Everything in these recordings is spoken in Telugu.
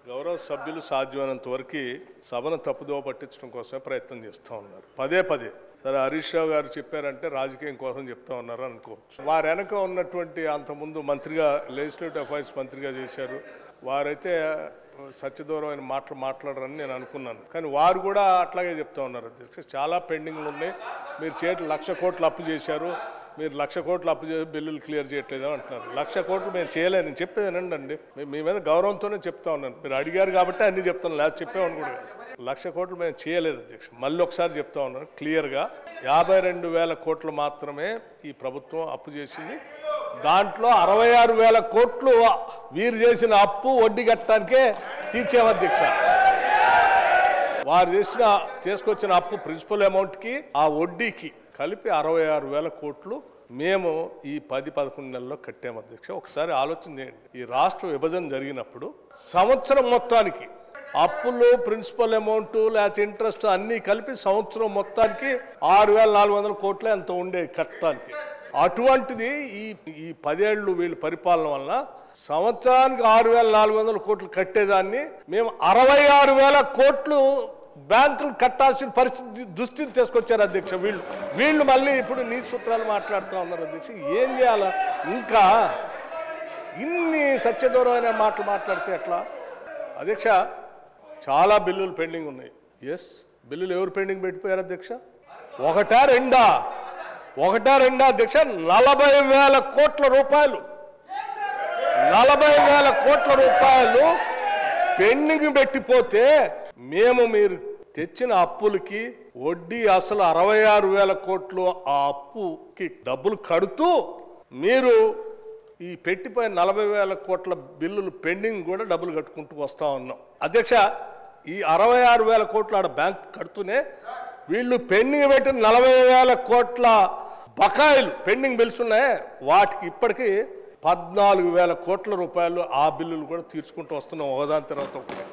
గౌరవ సభ్యులు సాధ్యమైనంత వరకు సభను తప్పుదోవ పట్టించడం కోసమే ప్రయత్నం చేస్తూ ఉన్నారు. పదే పదే సరే హరీష్ రావు గారు చెప్పారంటే రాజకీయం కోసం చెప్తా ఉన్నారు అనుకోవచ్చు. వారి వెనక ఉన్నటువంటి అంతకుముందు మంత్రిగా లెజిస్లేటివ్ అఫైర్స్ మంత్రిగా చేశారు, వారైతే సత్యదూరమైన మాటలు మాట్లాడరని నేను అనుకున్నాను. కానీ వారు కూడా అట్లాగే చెప్తా ఉన్నారు. అధ్యక్ష చాలా పెండింగ్లు ఉన్నాయి, మీరు 1,00,000 కోట్లు అప్పు చేశారు, మీరు 1,00,000 కోట్లు అప్పు చేసి బిల్లులు క్లియర్ చేయట్లేదు అంటున్నారు. 1,00,000 కోట్లు మేము చేయలేను, నేను చెప్పేది వినండి. మీ మీద గౌరవంతోనే చెప్తా ఉన్నాను, మీరు అడిగారు కాబట్టి అన్ని చెప్తాను, లేకపోతే చెప్పేవాడిని కూడా. 1,00,000 కోట్లు మేము చేయలేదు అధ్యక్ష. మళ్ళీ ఒకసారి చెప్తా ఉన్నాను క్లియర్గా, 52,000 కోట్లు మాత్రమే ఈ ప్రభుత్వం అప్పు చేసింది. దాంట్లో 66,000 కోట్లు వీరు చేసిన అప్పు వడ్డీ కట్టడానికే తీర్చాము అధ్యక్ష. వారు చేసుకొచ్చిన అప్పు ప్రిన్సిపల్ అమౌంట్కి ఆ వడ్డీకి కలిపి 66,000 కోట్లు మేము ఈ 10-11 నెలల్లో కట్టాము అధ్యక్ష. ఒకసారి ఆలోచన చేయండి, ఈ రాష్ట్ర విభజన జరిగినప్పుడు సంవత్సరం మొత్తానికి అప్పులు, ప్రిన్సిపల్ అమౌంట్, లేకపోతే ఇంట్రెస్ట్ అన్నీ కలిపి సంవత్సరం మొత్తానికి 6,400 కోట్లే అంత ఉండే కట్టడానికి. అటువంటిది ఈ 10 ఏళ్ళు వీళ్ళ పరిపాలన వలన సంవత్సరానికి 6,400 కోట్లు కట్టేదాన్ని మేము 66,000 కోట్లు బ్యాంకులు కట్టాల్సిన పరిస్థితి దుస్థితి తీసుకొచ్చారు అధ్యక్ష. వీళ్ళు మళ్ళీ ఇప్పుడు నీ సూత్రాలు మాట్లాడుతూ ఉన్నారు అధ్యక్ష. ఏం చేయాలా? ఇంకా ఇన్ని సత్యదూరమైన మాటలు మాట్లాడితే ఎట్లా అధ్యక్ష? చాలా బిల్లులు పెండింగ్ ఉన్నాయి. ఎస్, బిల్లులు ఎవరు పెండింగ్ పెట్టిపోయారు అధ్యక్ష? ఒకటా రెండా అధ్యక్ష? 40,000 కోట్ల రూపాయలు 40,000 కోట్ల రూపాయలు పెండింగ్ పెట్టిపోతే మేము మీరు తెచ్చిన అప్పులకి వడ్డీ అసలు 66,000 కోట్లు ఆ అప్పుకి డబ్బులు కడుతూ మీరు ఈ పెట్టిపోయిన 40,000 కోట్ల బిల్లులు పెండింగ్ కూడా డబ్బులు కట్టుకుంటూ వస్తూ ఉన్నాం అధ్యక్ష. ఈ 66,000 కోట్లు ఆడ బ్యాంక్ కడుతూనే వీళ్ళు పెండింగ్ పెట్టిన 40,000 కోట్ల బకాయిలు పెండింగ్ బిల్స్ ఉన్నాయి, వాటికి ఇప్పటికీ 14,000 కోట్ల రూపాయలు ఆ బిల్లులు కూడా తీర్చుకుంటూ వస్తున్నాం ఒకదాని తర్వాత ఒకటి.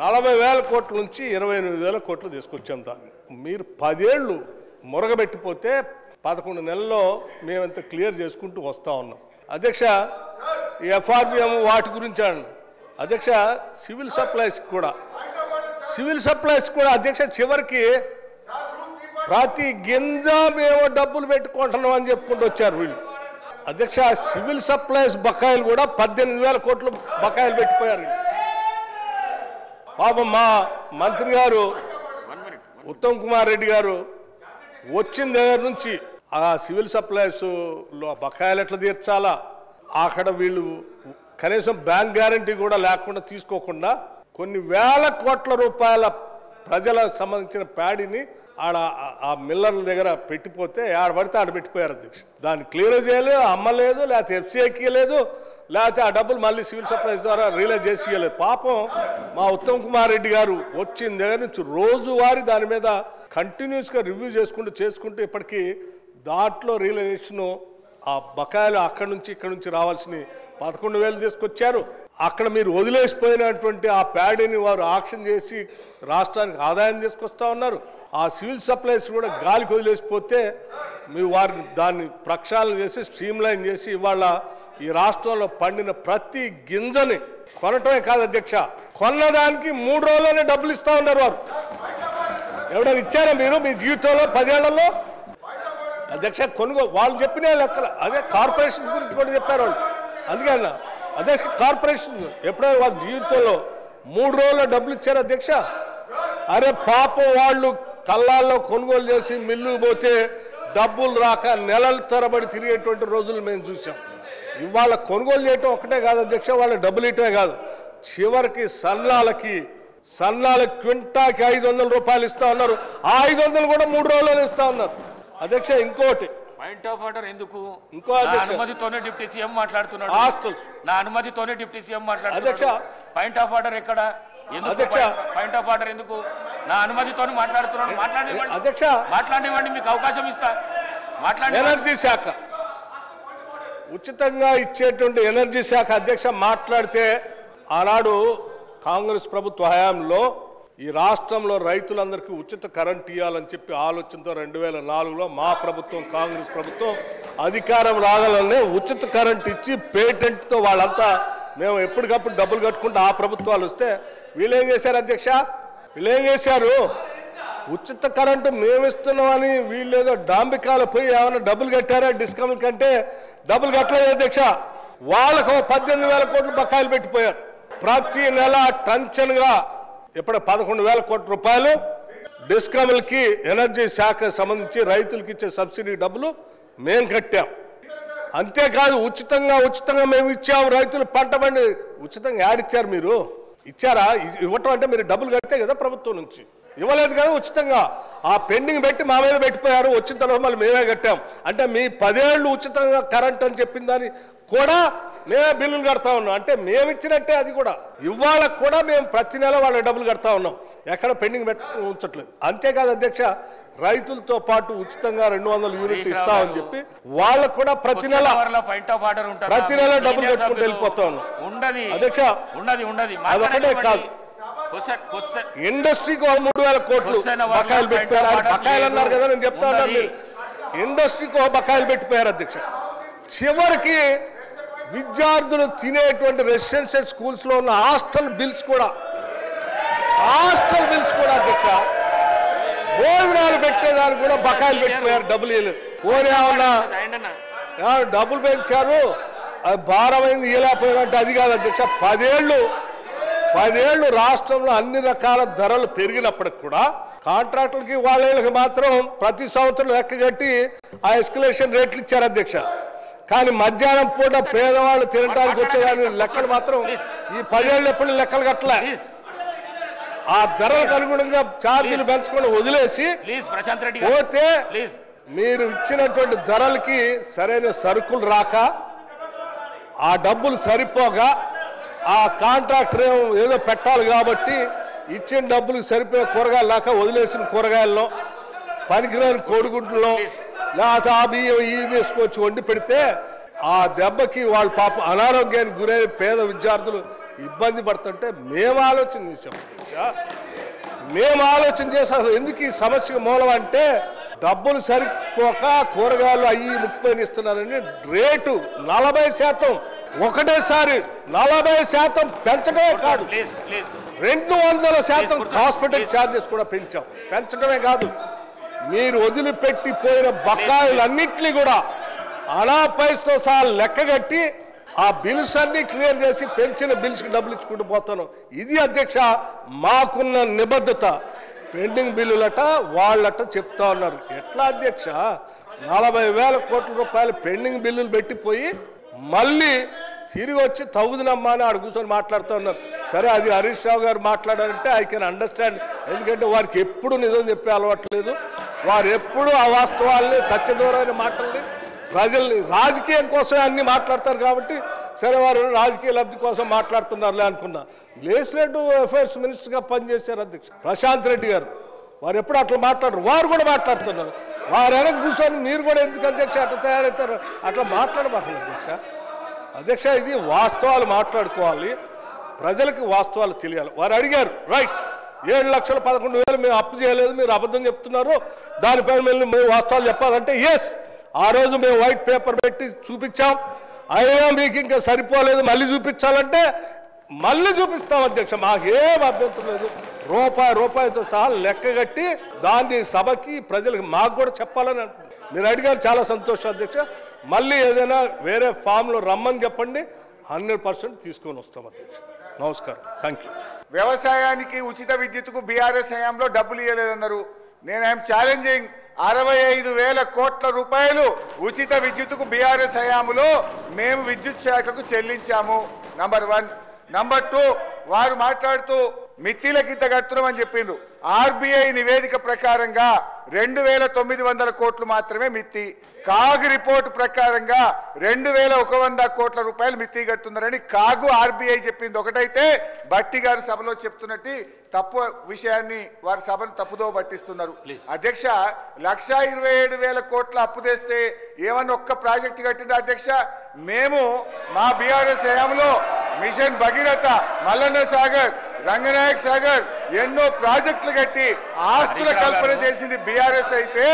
40,000 కోట్ల నుంచి 28,000 కోట్లు తీసుకొచ్చాం. దాన్ని మీరు 10 ఏళ్ళు మురగబెట్టిపోతే 11 నెలల్లో మేమంత క్లియర్ చేసుకుంటూ వస్తూ ఉన్నాం అధ్యక్ష. ఈ ఎఫ్ఆర్బిఎం వాటి గురించి అధ్యక్ష, సివిల్ సప్లైస్ కూడా అధ్యక్ష చివరికి ప్రతి గింజ మేము డబ్బులు పెట్టుకుంటున్నాం అని చెప్పుకుంటూ వచ్చారు వీళ్ళు అధ్యక్ష. సివిల్ సప్లైస్ బకాయిలు కూడా 18,000 కోట్లు బకాయిలు పెట్టిపోయారు. పాపం మా మంత్రి గారు ఉత్తమ్ కుమార్ రెడ్డి గారు వచ్చిన దగ్గర నుంచి ఆ సివిల్ సప్లైస్లో బకాయిలు ఎట్లా తీర్చాలా, అక్కడ వీళ్ళు కనీసం బ్యాంక్ గ్యారంటీ కూడా లేకుండా తీసుకోకుండా కొన్ని వేల కోట్ల రూపాయల ప్రజలకు సంబంధించిన ప్యాడీని ఆడ ఆ మిల్లర్ల దగ్గర పెట్టిపోతే ఆడబడితే ఆడ పెట్టిపోయారు అధ్యక్ష. దాన్ని క్లియర్ చేయలేదు, అమ్మలేదు, లేకపోతే ఎఫ్సీఐకి లేదు, లేకపోతే ఆ డబ్బులు మళ్ళీ సివిల్ సప్లైస్ ద్వారా రియలైజ్ చేసి పాపం మా ఉత్తమ్ కుమార్ రెడ్డి గారు వచ్చిన దగ్గర నుంచి రోజువారీ దాని మీద కంటిన్యూస్గా రివ్యూ చేసుకుంటూ ఇప్పటికీ దాంట్లో రియలైజేషను ఆ బకాయిలు అక్కడి నుంచి ఇక్కడ నుంచి రావాల్సిన 11,000 తీసుకొచ్చారు. అక్కడ మీరు వదిలేసిపోయినటువంటి ఆ ప్యాడీని వారు ఆక్షన్ చేసి రాష్ట్రానికి ఆదాయం తీసుకొస్తా ఉన్నారు. ఆ సివిల్ సప్లైస్ కూడా గాలికి వదిలేసిపోతే మీరు వారిని దాన్ని ప్రక్షాళన చేసి స్ట్రీమ్లైన్ చేసి ఇవాళ ఈ రాష్ట్రంలో పండిన ప్రతి గింజని కొనటమే కాదు అధ్యక్ష, కొన్నదానికి 3 రోజుల్లోనే డబ్బులు ఇస్తూ ఉన్నారు వారు. ఎవరైనా ఇచ్చారా మీరు మీ జీవితంలో 10 ఏళ్లలో అధ్యక్ష? వాళ్ళు చెప్పిన లెక్కలు అదే కార్పొరేషన్స్ గురించి కూడా చెప్పారు వాళ్ళు. అందుకే అన్న అదే కార్పొరేషన్ ఎప్పుడైనా వాళ్ళ జీవితంలో 3 రోజుల్లో డబ్బులు ఇచ్చారు అధ్యక్ష. అరే పాపం వాళ్ళు కళ్ళాల్లో కొనుగోలు చేసి మిల్లు పోతే డబ్బులు రాక నెలల తరబడి తిరిగేటువంటి రోజులు మేము చూసాం. ఇవాళ కొనుగోలు చేయటం ఒకటే కాదు అధ్యక్ష, వాళ్ళ డబ్బులు ఇటమే కాదు, చివరికి సన్నాలకి క్వింటాకి 500 రూపాయలు ఇస్తా ఉన్నారు. ఆ 500 కూడా 3 రోజుల్లో ఇస్తా ఉన్నారు అధ్యక్ష. ఇంకోటి పాయింట్ ఆఫ్ ఆర్డర్ ఎందుకు? ఇంకో అనుమతితోనే డిప్యూటీ సీఎం మాట్లాడుతున్నాడు. నా అనుమతితోనే డిప్యూటీ సీఎం మాట్లాడుతున్నాడు అధ్యక్ష. పాయింట్ ఆఫ్ ఆర్డర్ ఎక్కడ? అధ్యక్ష పాయింట్ ఆఫ్ ఆర్డర్ ఎందుకు? నా అనుమతితోనే మాట్లాడుతున్నాడు. మాట్లాడనివ్వండి అధ్యక్ష, మాట్లాడనివ్వండి, మీకు అవకాశం ఇస్తా. ఎనర్జీ శాఖ ఉచితంగా ఇచ్చేటువంటి ఎనర్జీ శాఖ అధ్యక్ష మాట్లాడితే ఆనాడు కాంగ్రెస్ ప్రభుత్వ హయాంలో ఈ రాష్ట్రంలో రైతులందరికీ ఉచిత కరెంట్ ఇవ్వాలని చెప్పి ఆలోచనతో 2004లో మా ప్రభుత్వం కాంగ్రెస్ ప్రభుత్వం అధికారం రాగానే ఉచిత కరెంట్ ఇచ్చి పేటెంట్తో వాళ్ళంతా మేము ఎప్పటికప్పుడు డబ్బులు కట్టుకుంటూ ఆ ప్రభుత్వాలు వస్తే వీళ్ళు ఏం చేశారు అధ్యక్ష? వీళ్ళు ఏం చేశారు? ఉచిత కరెంటు మేము ఇస్తున్నామని వీళ్ళు ఏదో డాంబికాలు పోయి ఏమైనా డబ్బులు కట్టారా? డిస్కౌంట్ల కంటే డబ్బులు కట్టలేదు అధ్యక్ష. వాళ్ళకు 18,000 కోట్లు బకాయిలు పెట్టిపోయారు. ప్రతి నెల టెన్షన్గా ఇప్పుడు 11,000 కోట్ల రూపాయలు డిస్కమ్లకి ఎనర్జీ శాఖకు సంబంధించి రైతులకు ఇచ్చే సబ్సిడీ డబ్బులు మేము కట్టాం. అంతేకాదు ఉచితంగా మేము ఇచ్చాము. రైతులు పంట పండి ఉచితంగా యాడిచ్చారు? మీరు ఇచ్చారా? ఇవ్వటం అంటే మీరు డబ్బులు కడితే కదా ప్రభుత్వం నుంచి, ఇవ్వలేదు కదా ఉచితంగా. ఆ పెండింగ్ పెట్టి మా మీద పెట్టిపోయారు. వచ్చిన తర్వాత మళ్ళీ మేమే కట్టాం. అంటే మీ 10 ఏళ్ళు ఉచితంగా కరెంట్ అని చెప్పిన దాన్ని కూడా మేమే బిల్లులు కడతా ఉన్నాం. అంటే మేము ఇచ్చినట్టే అది కూడా. ఇవాళ కూడా మేము ప్రతి నెల వాళ్ళ డబ్బులు కడతా ఉన్నాం. ఎక్కడ పెండింగ్ ఉంచట్లేదు. అంతేకాదు అధ్యక్ష, రైతులతో పాటు ఉచితంగా 200 యూనిట్లు ఇస్తామని చెప్పి వాళ్ళకు కూడా ప్రతి నెల డబ్బులు కట్టుకుంటూ వెళ్ళిపోతా ఉన్నాం అధ్యక్ష. అదొకటే కాదు, ఇండస్ట్రీకి 3,000 కోట్లు బకాయిలు పెట్టిపోయారు. బకాయిలు అన్నారు కదా, నేను చెప్తా ఉన్నాను. మీరు ఇండస్ట్రీకి బకాయిలు పెట్టిపోయారు అధ్యక్ష. చివరికి విద్యార్థులు తినేటువంటి రెసిడెన్షియల్ స్కూల్స్ లో ఉన్న హాస్టల్ బిల్స్ కూడా అధ్యక్ష, భోజనాలు పెట్టేదానికి కూడా బకాయిలు పెట్టిపోయారు. డబ్బులు ఇవ్వలేదు. డబ్బులు పెంచారు, అది భారమైంది ఇవ్వలేకపోయినట్టు. అది కాదు అధ్యక్ష. 10 ఏళ్ళు రాష్ట్రంలో అన్ని రకాల ధరలు పెరిగినప్పటికి కూడా కాంట్రాక్టులకి వాళ్ళకి మాత్రం ప్రతి సంవత్సరం లెక్కగట్టి ఆ ఎస్కలేషన్ రేట్లు ఇచ్చారు అధ్యక్ష. కానీ మధ్యాహ్నం పూట పేదవాళ్ళు తినడానికి వచ్చేదాని లెక్కలు మాత్రం ఈ 10 ఏళ్ళు ఎప్పుడు లెక్కలు కట్టలే. ఆ ధరలకు అనుగుణంగా ఛార్జీలు పెంచకుండా వదిలేసి పోతే మీరు ఇచ్చినటువంటి ధరలకి సరైన సరుకులు రాక, ఆ డబ్బులు సరిపోగా, ఆ కాంట్రాక్టర్ ఏదో పెట్టాలి కాబట్టి ఇచ్చిన డబ్బులకు సరిపోయే కూరగాయలు లేక వదిలేసిన కూరగాయల్లో, పనికిరాని కోడిగుడ్లలో లేకపోతే ఆ బియ్యం ఇవి తీసుకొచ్చి వండి పెడితే ఆ దెబ్బకి వాళ్ళ పాప అనారోగ్యానికి గురైన పేద విద్యార్థులు ఇబ్బంది పడుతుంటే మేము ఆలోచన చేసాం అధ్యక్ష. మేము ఆలోచన చేసి అసలు ఎందుకు ఈ సమస్యకు మూలం అంటే డబ్బులు సరిపోక కూరగాయలు అయ్యి ముక్కిపోయిన ఇస్తున్నారని రేటు 40% ఒకటేసారి 40% పెంచడమే కాదు, 200% హాస్పిటల్ ఛార్జెస్ కూడా పెంచడమే కాదు, మీరు వదిలిపెట్టిపోయిన బకాయిలన్నింటినీ కూడా అనాపైస్తో సహా లెక్కగట్టి ఆ బిల్స్ అన్ని క్లియర్ చేసి పెంచిన బిల్స్కి డబ్బులు ఇచ్చుకుంటూ పోతాను. ఇది అధ్యక్ష మాకున్న నిబద్ధత. పెండింగ్ బిల్లులట వాళ్ళట చెప్తా ఉన్నారు. ఎట్లా అధ్యక్ష? 40,000 కోట్ల రూపాయలు పెండింగ్ బిల్లులు పెట్టిపోయి మళ్ళీ తిరిగి వచ్చి తగుదనమ్మా అని ఆడ కూర్చొని మాట్లాడుతూ ఉన్నారు. సరే, అది హరీష్ రావు గారు మాట్లాడారంటే ఐ కెన్ అండర్స్టాండ్. ఎందుకంటే వారికి ఎప్పుడు నిజం చెప్పే అలవాట్లేదు. వారు ఎప్పుడు అవాస్తవాల్ని, సత్యదూరమైన మాటల్ని, ప్రజల్ని రాజకీయం కోసమే అన్ని మాట్లాడతారు కాబట్టి సరే వారు రాజకీయ లబ్ధి కోసం మాట్లాడుతున్నారులే అనుకున్నా. లెజిస్లేటివ్ అఫైర్స్ మినిస్టర్గా పనిచేశారు అధ్యక్ష ప్రశాంత్ రెడ్డి గారు. వారు ఎప్పుడు అట్లా మాట్లాడరు, వారు కూడా మాట్లాడుతున్నారు. వారు వెనక కూర్చొని మీరు కూడా ఎందుకు అధ్యక్ష అట్లా తయారవుతారు? అట్లా మాట్లాడబాకండి అధ్యక్ష. ఇది వాస్తవాలు మాట్లాడుకోవాలి, ప్రజలకు వాస్తవాలు తెలియాలి. వారు అడిగారు, రైట్, 7,11,000 మేము అప్పు చేయలేదు, మీరు అబద్ధం చెప్తున్నారు, దానిపైన మేము వాస్తవాలు చెప్పాలంటే ఎస్, ఆ రోజు మేము వైట్ పేపర్ పెట్టి చూపించాం. అయినా మీకు ఇంకా సరిపోలేదు, మళ్ళీ చూపించాలంటే మళ్ళీ చూపిస్తాం అధ్యక్ష. మాకేం అభ్యంతరం లేదు. రూపాయితో సహా లెక్కగట్టి దాన్ని సభకి ప్రజలకు మాకు కూడా చెప్పాలని అనుకుంటున్నాను. మీరు అడిగారు, చాలా సంతోషం అధ్యక్ష. మళ్ళీ ఏదైనా వేరే ఫామ్లో రమ్మని చెప్పండి, 100% తీసుకొని వస్తాం అధ్యక్ష. నమస్కారం, థ్యాంక్ యూ. వ్యవసాయానికి ఉచిత విద్యుత్తుకు బీఆర్ఎస్ హయాంలో డబ్బులు ఇవ్వలేదన్నారు. నేను ఐఎమ్ ఛాలెంజింగ్. 65,000 కోట్ల రూపాయలు ఉచిత విద్యుత్తుకు బీఆర్ఎస్ హయాంలో మేము విద్యుత్ శాఖకు చెల్లించాము. నంబర్ 1. నంబర్ 2, వారు మాట్లాడుతూ మిత్తిలకింత కడుతున్నామని చెప్పిండ్రు. ఆర్బీఐ నివేదిక ప్రకారంగా 2,900 కోట్లు మాత్రమే మిత్తి. కాగ్ రిపోర్టు ప్రకారంగా 2,100 కోట్ల రూపాయలు మిత్తి కడుతున్నారని కాగు ఆర్బీఐ చెప్పింది ఒకటైతే, బట్టి గారు సభలో చెప్తున్నట్టు తప్పు విషయాన్ని వారి సభను తప్పుదో పట్టిస్తున్నారు. అధ్యక్ష, 1,27,000 కోట్ల అప్పు తెస్తే ఏమన్నా ఒక్క ప్రాజెక్టు కట్టిందా అధ్యక్ష? మేము మా బీఆర్ఎస్ హయాంలో మిషన్ భగీరథ, మల్లన్న సాగర్, రంగనాయక్ సాగర్ ఎన్నో ప్రాజెక్టులు కట్టి ఆస్తుల కల్పన చేసింది బీఆర్ఎస్ అయితే,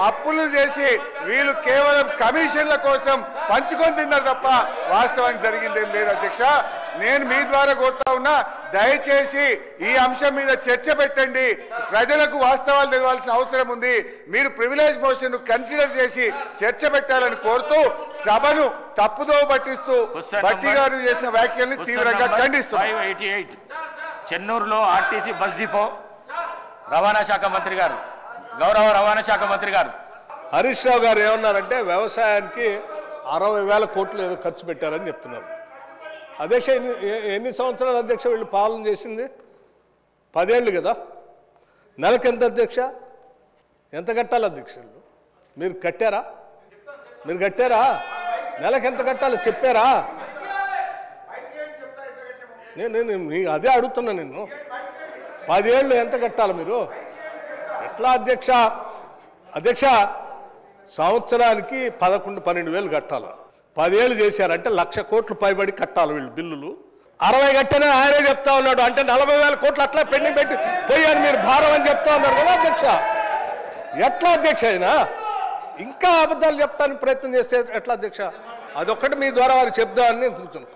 అప్పులు చేసి వీళ్ళు కేవలం కమిషన్ల కోసం పంచుకొని తిన్నారు తప్ప వాస్తవానికి జరిగిందేం లేదు అధ్యక్ష. నేను మీ ద్వారా కోరుతా ఉన్నా, దయచేసి ఈ అంశం మీద చర్చ పెట్టండి. ప్రజలకు వాస్తవాలు తెలియాల్సిన అవసరం ఉంది. మీరు ప్రివిలేజ్ మోషన్ కన్సిడర్ చేసి చర్చ పెట్టాలని కోరుతూ సభను తప్పుదో పట్టిస్తూ భట్టి గారు చేసిన వ్యాఖ్యల్ని తీవ్రంగా ఖండిస్తున్నారు. 588 చెన్నూరులో ఆర్టీసీ బస్ డిపో రవాణా శాఖ మంత్రి గారు, గౌరవ రవాణా శాఖ మంత్రి గారు హరీష్ రావు గారు ఏమన్నారంటే వ్యవసాయానికి 60,000 కోట్లు ఏదో ఖర్చు పెట్టారని చెప్తున్నారు. అధ్యక్ష ఎన్ని సంవత్సరాలు అధ్యక్ష వీళ్ళు పాలన చేసింది? 10 ఏళ్ళు కదా. నెలకు ఎంత అధ్యక్ష? ఎంత కట్టాలి అధ్యక్ష? మీరు కట్టారా? నెలకు ఎంత కట్టాలి చెప్పారా? నేను అదే అడుగుతున్నా. నిన్ను 10 ఏళ్ళు ఎంత కట్టాలి మీరు? ఎట్లా అధ్యక్ష సంవత్సరానికి 11-12 కట్టాలి. 10 ఏళ్ళు చేశారంటే 1,00,000 కోట్లు పైబడి కట్టాలి వీళ్ళు బిల్లులు. 60 కట్టనే ఆయనే చెప్తా ఉన్నాడు. అంటే 40,000 కోట్లు అట్లా పెండింగ్ పెట్టి పోయారు మీరు భారం అని చెప్తా ఉన్నారు కదా అధ్యక్ష. ఎట్లా అధ్యక్ష అయినా ఇంకా అబద్ధాలు చెప్పడానికి ప్రయత్నం చేస్తే ఎట్లా అధ్యక్ష? అదొక్కటి మీ ద్వారా వారు చెప్దామని నేను కూర్చున్నాను.